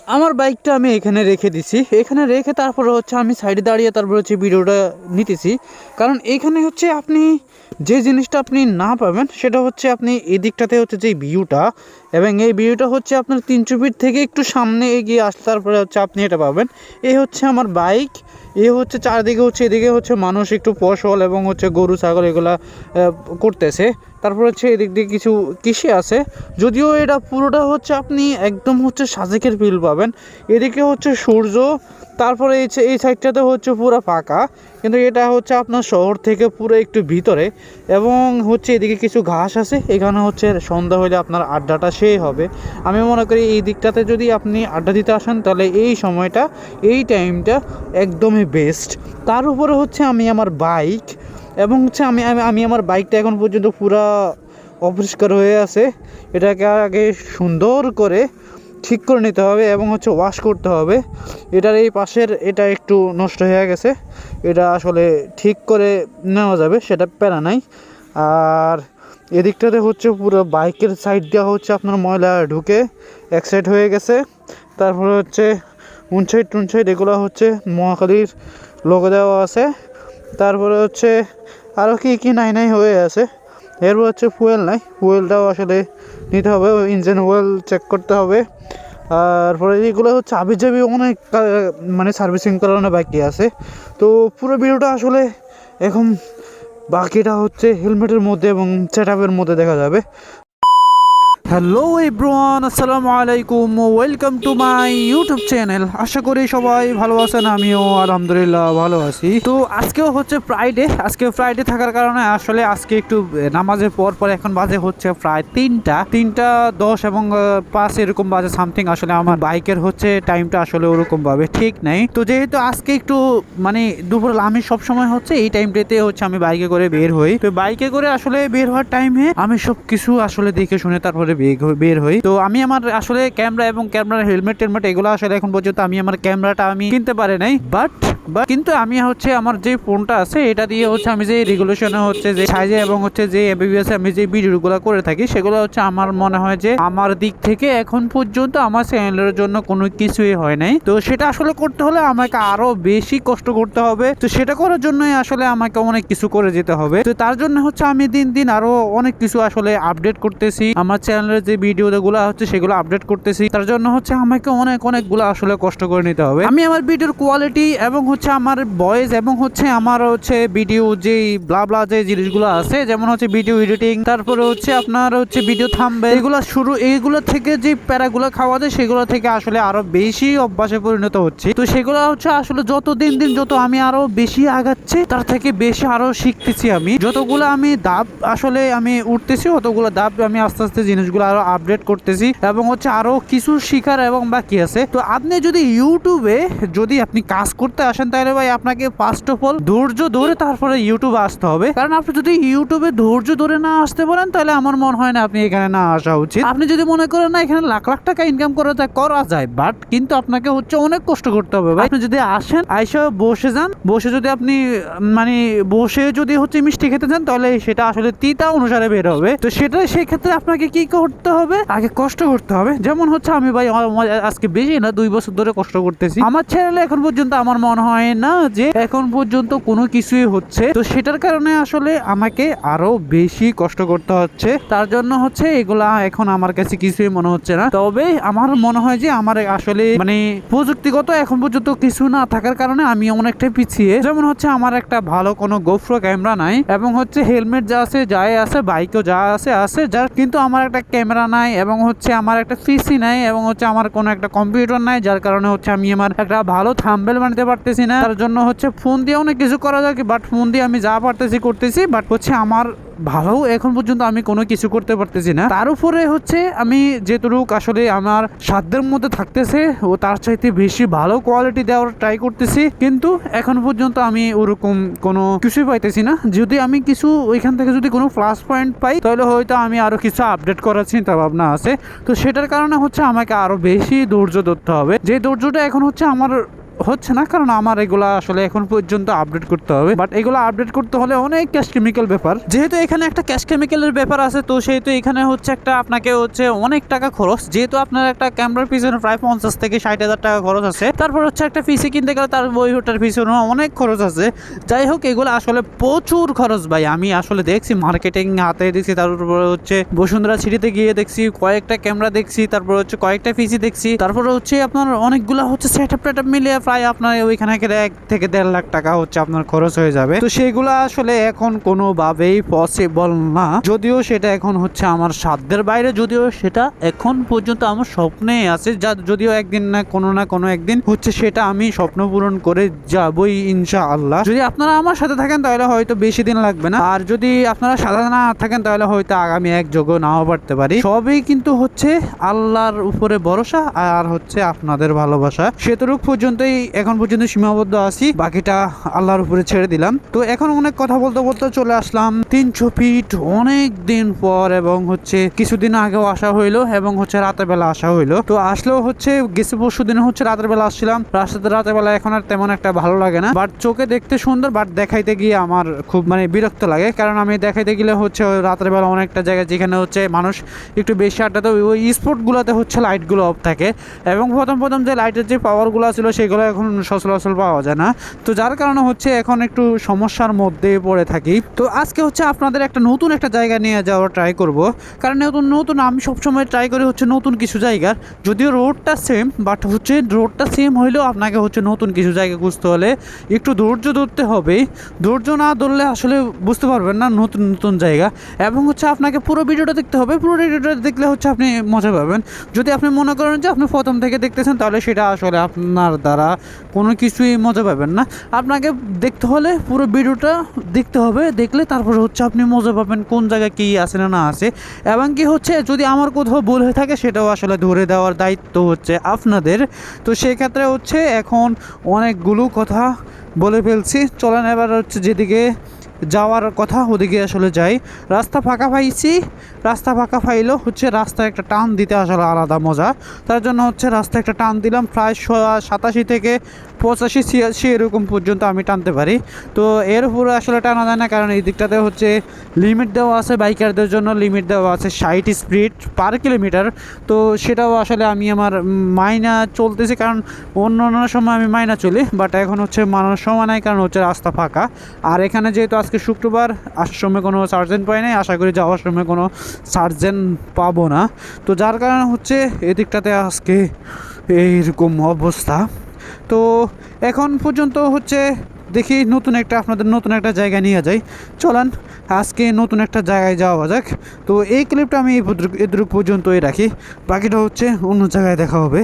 আমার বাইকটা আমি এখানে রেখে দিছি, এখানে রেখে তারপরে হচ্ছে আমি সাইডে দাঁড়িয়ে তারপর হচ্ছে ভিডিওটা নিতেছি। কারণ এখানে হচ্ছে আপনি যে জিনিসটা আপনি না পাবেন সেটা হচ্ছে আপনি এই দিকটাতে হচ্ছে যে ভিউটা, এবং এই ভিউটা হচ্ছে আপনার 300 ফিট থেকে একটু সামনে এগিয়ে আসলে তারপরে হচ্ছে আপনি এটা পাবেন। এই হচ্ছে আমার বাইক, এ হচ্ছে চারদিকে হচ্ছে এদিকে হচ্ছে মানুষ একটু ফসল এবং হচ্ছে গরু ছাগল এগুলা করতেছে। তারপর হচ্ছে এদিক দিয়ে কিছু কৃষি আছে, যদিও এটা পুরোটা হচ্ছে আপনি একদম হচ্ছে সাজেকের ফিল পাবেন। এদিকে হচ্ছে সূর্য, তারপরে এই সাইডটাতে হচ্ছে পুরো ফাঁকা, কিন্তু এটা হচ্ছে আপনার শহর থেকে পুরো একটু ভিতরে। এবং হচ্ছে এদিকে কিছু ঘাস আছে, এখানে হচ্ছে সন্ধ্যা হলে আপনার আড্ডাটা সেই হবে। আমি মনে করি এই দিকটাতে যদি আপনি আড্ডা দিতে আসেন তাহলে এই সময়টা, এই টাইমটা একদমই বেস্ট। তার উপরে হচ্ছে আমি আমার বাইক, এবং হচ্ছে আমি আমি আমি আমার বাইকটা এখন পর্যন্ত পুরা অপরিষ্কার হয়ে আছে। এটাকে আগে সুন্দর করে ঠিক করে নিতে হবে এবং হচ্ছে ওয়াশ করতে হবে। এটার এই পাশের এটা একটু নষ্ট হয়ে গেছে, এটা আসলে ঠিক করে নেওয়া যাবে, সেটা প্যারা নাই। আর এদিকটাতে হচ্ছে পুরো বাইকের সাইড দেওয়া হচ্ছে আপনার ময়লা ঢুকে এক সাইড হয়ে গেছে। তারপরে হচ্ছে উনসাইড এগুলো হচ্ছে মহাখালীর লোগো দেওয়া আছে। তারপরে হচ্ছে আরও কি নাই হয়ে আছে। এরপর হচ্ছে ফুয়েল নাই, ফুয়েলটাও আসলে নিতে হবে, ইঞ্জিন অয়েল চেক করতে হবে। তারপরে এইগুলো হচ্ছে আবিজাবি অনেক মানে সার্ভিসিং করানো বাকি আছে। তো পুরো ভিডিওটা আসলে এখন বাকিটা হচ্ছে হেলমেটের মধ্যে এবং সেট আপের মধ্যে দেখা যাবে। হ্যালো এভরিওয়ান, আসসালামু আলাইকুম, welcome to my YouTube channel. আশা করি সবাই ভালো আছেন, আমিও আলহামদুলিল্লাহ ভালো আছি। তো আজকেও হচ্ছে ফ্রাইডে, আজকে ফ্রাইডে থাকার কারণে আসলে আজকে একটু নামাজের পর এখন বাজে হচ্ছে প্রায় 3:10 এবং 5 এরকম বাজে সামথিং। আসলে আমার বাইকের হচ্ছে টাইমটা আসলে ওরকম ভাবে ঠিক নাই। তো যেহেতু আজকে একটু মানে দুপুর, আমি সবসময় হচ্ছে এই টাইমটাতে হচ্ছে আমি বাইকে করে বের হই। তো বাইকে করে আসলে বের হওয়ার টাইমে আমি সব কিছু আসলে দেখে শুনে তারপরে বের হই। তো আমি আমার আসলে ক্যামেরা এবং ক্যামেরার হেলমেট টেলমেট এগুলো আসলে এখন পর্যন্ত আমি আমার ক্যামেরাটা আমি কিনতে পারি নাই, বাট কিন্তু আমি হচ্ছে আমার যে ফোনটা আছে এটা দিয়ে হচ্ছে আমি যে রেগুলেশনে হচ্ছে যে সাইজে এবং হচ্ছে যে এমবিবিএস আমি যে ভিডিওগুলো করে থাকি সেগুলো হচ্ছে আমার মনে হয় যে আমার দিক থেকে এখন পর্যন্ত আমার চ্যানেলের জন্য কোনো কিছুই হয় নাই। তো সেটা আসলে করতে হলে আমাকে আরো বেশি কষ্ট করতে হবে। তো সেটা করার জন্যই আসলে আমাকে অনেক কিছু করে যেতে হবে। তো তার জন্য হচ্ছে আমি দিন দিন আরো অনেক কিছু আসলে আপডেট করতেছি, আমার চ্যানেলের যে ভিডিওগুলো হচ্ছে সেগুলো আপডেট করতেছি। তার জন্য হচ্ছে আমাকে অনেকগুলো আসলে কষ্ট করে নিতে হবে। আমি আমার ভিডিওর কোয়ালিটি এবং হচ্ছে আমার ভয়েস এবং হচ্ছে আমার হচ্ছে ভিডিও যে ব্লা যে জিনিসগুলো আছে, যেমন হচ্ছে ভিডিও এডিটিং, তারপরে হচ্ছে আপনার হচ্ছে ভিডিও থাম্বনেল, এইগুলো থেকে যে প্যারাগুলো খাওয়া যায় সেগুলো থেকে আসলে আরো বেশি অভ্যাসে পরিণত হচ্ছে। তো সেগুলো হচ্ছে আসলে যত দিন যত আমি আরো বেশি আগাচ্ছি তার থেকে বেশি আরো শিখতেছি। আমি যতগুলো আমি ধাপ আসলে আমি উঠতেছি অতগুলো ধাপ আমি আস্তে আস্তে জিনিসগুলো আরো আপডেট করতেছি এবং হচ্ছে আরো কিছু শিখার এবং বাকি আছে। তো আপনি যদি ইউটিউবে যদি আপনি কাজ করতে আসেন তাহলে ভাই আপনাকে ফার্স্ট অফ অল ধৈর্য ধরে তারপরে ইউটিউবে আসতে হবে। কারণ আপনি যদি ইউটিউবে ধৈর্য ধরে না আসতে পারেন তাহলে আমার মনে হয় না আপনি এখানে না আসা উচিত। আপনি যদি মনে করেন না এখানে লাখ টাকা ইনকাম করা যায়, বাট কিন্তু আপনাকে হচ্ছে অনেক কষ্ট করতে হবে ভাই। আপনি যদি আসেন আইসা বসে যান, বসে যদি আপনি মানে বসে যদি হচ্ছে মিষ্টি খেতে চান তাহলে সেটা আসলে তিতা অনুসারে বের হবে। তো সেটা সেই ক্ষেত্রে আপনাকে কি করতে হবে, আগে কষ্ট করতে হবে। যেমন হচ্ছে আমি ভাই আজকে বেশি না 2 বছর ধরে কষ্ট করতেছি। আমার চ্যানেলে এখন পর্যন্ত আমার মনে হয় না যে এখন পর্যন্ত কোনো কিছুই হচ্ছে। তো সেটার কারণে আসলে আমাকে আরো বেশি কষ্ট করতে হচ্ছে। তার জন্য হচ্ছে এগুলা এখন আমার কাছে কিছুই মনে হচ্ছে না। তবে আমার মনে হয় যে আমার আসলে মানে প্রযুক্তিগত এখন পর্যন্ত কিছু না থাকার কারণে আমি অনেকটাই পিছিয়ে। যেমন হচ্ছে আমার একটা ভালো কোনো গোপ্রো ক্যামেরা নাই এবং হচ্ছে হেলমেট যা আছে যাই আছে, বাইকও যা আছে যার, কিন্তু আমার একটা ক্যামেরা নাই এবং হচ্ছে আমার একটা পিসি নাই এবং হচ্ছে আমার কোনো একটা কম্পিউটার নাই, যার কারণে হচ্ছে আমি আমার একটা ভালো থাম্বনেল বানাতে পারতেছি না। তার জন্য হচ্ছে ফোন দিয়ে অনেক কিছু করা যায়, বাট ফোন দিয়ে আমি যা পারতেছি করতেছি, বাট হচ্ছে আমার ভালো এখন পর্যন্ত আমি কোনো কিছু করতে পারতেছি না। তার উপরে হচ্ছে আমি যেটুকু আসলে আমার সাধ্যের মধ্যে থাকতেছে ও তার চাইতে বেশি ভালো কোয়ালিটি দেওয়ার ট্রাই করতেছি, কিন্তু এখন পর্যন্ত আমি ওরকম কোনো কিছুই পাইতেছি না। যদি আমি কিছু ওইখান থেকে যদি কোনো প্লাস পয়েন্ট পাই তাহলে হয়তো আমি আরো কিছু আপডেট করার চিন্তা ভাবনা আছে। তো সেটার কারণে হচ্ছে আমাকে আরো বেশি ধৈর্য ধরতে হবে, যে ধৈর্যটা এখন হচ্ছে আমার হচ্ছে না, কারণ আমার এগুলা আসলে এখন পর্যন্ত আপডেট করতে হবে। বাট এগুলো আপডেট করতে হলে অনেক ক্যাশ কেমিক্যাল ব্যাপার, যেহেতু এখানে একটা ক্যাশ কেমিক্যালের ব্যাপার আছে, তো সেহেতু এখানে হচ্ছে একটা আপনাকে হচ্ছে অনেক টাকা খরচ, যেহেতু আপনার একটা ক্যামেরার পিছনে প্রায় 50 থেকে 60,000 টাকা খরচ আছে। তারপর হচ্ছে একটা পিসি কিনতে গেলে তার ওটার পিছনে অনেক খরচ আছে। যাই হোক, এগুলো আসলে প্রচুর খরচ ভাই। আমি আসলে দেখছি মার্কেটিং হাতে দেখছি, তারপরে হচ্ছে বসুন্ধরা সিটিতে গিয়ে দেখছি কয়েকটা ক্যামেরা দেখছি, তারপর হচ্ছে কয়েকটা পিসি দেখছি, তারপরে হচ্ছে আপনার অনেকগুলো হচ্ছে সেটআপ টেটআপ মিলিয়ে প্রায় আপনার ওইখানে 1 থেকে 1.5 লাখ টাকা হচ্ছে আপনার খরচ হয়ে যাবে। তো সেগুলো আসলে এখন কোনোভাবেই পসিবল না, যদিও সেটা এখন হচ্ছে আমার সাধ্যের বাইরে, যদিও সেটা এখন পর্যন্ত আমার স্বপ্নে আছে, যা যদিও একদিন না কোনো একদিন হচ্ছে সেটা আমি স্বপ্ন পূরণ করে যাবই ইনশাআল্লাহ। যদি আপনারা আমার সাথে থাকেন তাহলে হয়তো বেশি দিন লাগবে না, আর যদি আপনারা সাথে না থাকেন তাহলে হয়তো আগামী এক যুগও নাও পারতে পারি। সবই কিন্তু হচ্ছে আল্লাহর উপরে ভরসা আর হচ্ছে আপনাদের ভালোবাসা, সেতুরূপ পর্যন্তই এখন পর্যন্ত সীমাবদ্ধ আছি, বাকিটা আল্লাহর উপরে ছেড়ে দিলাম। তো এখন অনেক কথা বলতে বলতে চলে আসলাম 300 ফিট অনেক দিন পর, এবং হচ্ছে কিছুদিন আগেও আসা হইলো এবং হচ্ছে রাতের বেলা আসা হইলো। তো আসলেও হচ্ছে গেছে পরশু দিনে হচ্ছে রাতের বেলা আসছিলাম, রাস্তাতে রাতের বেলা এখন আর তেমন একটা ভালো লাগে না, বাট চোখে দেখতে সুন্দর, বাট দেখাইতে গিয়ে আমার খুব বিরক্ত লাগে, কারণ আমি দেখাইতে গেলে হচ্ছে রাতের বেলা অনেকটা জায়গায় যেখানে হচ্ছে মানুষ একটু বেশি আড্ডা, তো ওই স্পটগুলোতে হচ্ছে লাইটগুলো অফ থাকে, এবং প্রথম যে লাইটের যে পাওয়ারগুলো ছিল সেগুলো এখন সচরাচর পাওয়া যায় না। তো যার কারণে হচ্ছে এখন একটু সমস্যার মধ্যে পড়ে থাকি। তো আজকে হচ্ছে আপনাদের একটা নতুন একটা জায়গা নিয়ে যাওয়ার ট্রাই করব, কারণ নতুন আমি সবসময় ট্রাই করি হচ্ছে নতুন কিছু জায়গার, যদিও রোডটা সেম, বাট হচ্ছে রোডটা সেম হইলেও আপনাকে হচ্ছে নতুন কিছু জায়গা খুঁজতে হলে একটু ধৈর্য ধরতে হবে। ধৈর্য না ধরলে আসলে বুঝতে পারবেন না নতুন জায়গা, এবং হচ্ছে আপনাকে পুরো ভিডিওটা দেখতে হবে। পুরো ভিডিওটা দেখলে হচ্ছে আপনি মজা পাবেন। যদি আপনি মনে করেন যে আপনি প্রথম থেকে দেখতেছেন তাহলে সেটা আসলে আপনার দ্বারা কোনো কিছুই মজা পাবেন না। আপনাকে দেখতে হলে পুরো ভিডিওটা দেখতে হবে, দেখলে তারপর হচ্ছে আপনি মজা পাবেন কোন জায়গায় কী আছে না আছে, এবং কি হচ্ছে যদি আমার কোথাও ভুল হয়ে থাকে সেটাও আসলে ধরে দেওয়ার দায়িত্ব হচ্ছে আপনাদের। তো সেক্ষেত্রে হচ্ছে এখন অনেকগুলো কথা বলে ফেলছি, চলেন এবার হচ্ছে যেদিকে যাওয়ার কথা ওদিকে আসলে যাই। রাস্তা ফাঁকা পাইলেও হচ্ছে রাস্তায় একটা টান দিতে আসলে আলাদা মজা, তার জন্য হচ্ছে রাস্তায় একটা টান দিলাম। প্রায় 87 থেকে 85 86 এরকম পর্যন্ত আমি টানতে পারি। তো এর উপরে আসলে টানা যায় না, কারণ এই দিকটাতে হচ্ছে লিমিট দেওয়া আছে, বাইকারদের জন্য লিমিট দেওয়া আছে 60 স্পিড পার কিলোমিটার। তো সেটাও আসলে আমি আমার মাইনা চলতেছি, কারণ অন্য সময় আমি মাইনা চলি, বাট এখন হচ্ছে মানানোর সময় নাই, কারণ হচ্ছে রাস্তা ফাঁকা। আর এখানে যেহেতু আজকে শুক্রবার, আসার সময় কোনো সার্জেন্ট পাই নাই, আশা করি যাওয়ার সময় কোনো সার্জেন্ট পাবো না। তো যার কারণে হচ্ছে এদিকটাতে আজকে এইরকম অবস্থা। তো এখন পর্যন্ত হচ্ছে দেখি আপনাদের নতুন একটা জায়গা নিয়ে যাই। চলেন আজকে নতুন একটা জায়গায় যাওয়া যাক। তো এই ক্লিপটা আমি এদূর পর্যন্তই রাখি, বাকিটা হচ্ছে অন্য জায়গায় দেখা হবে।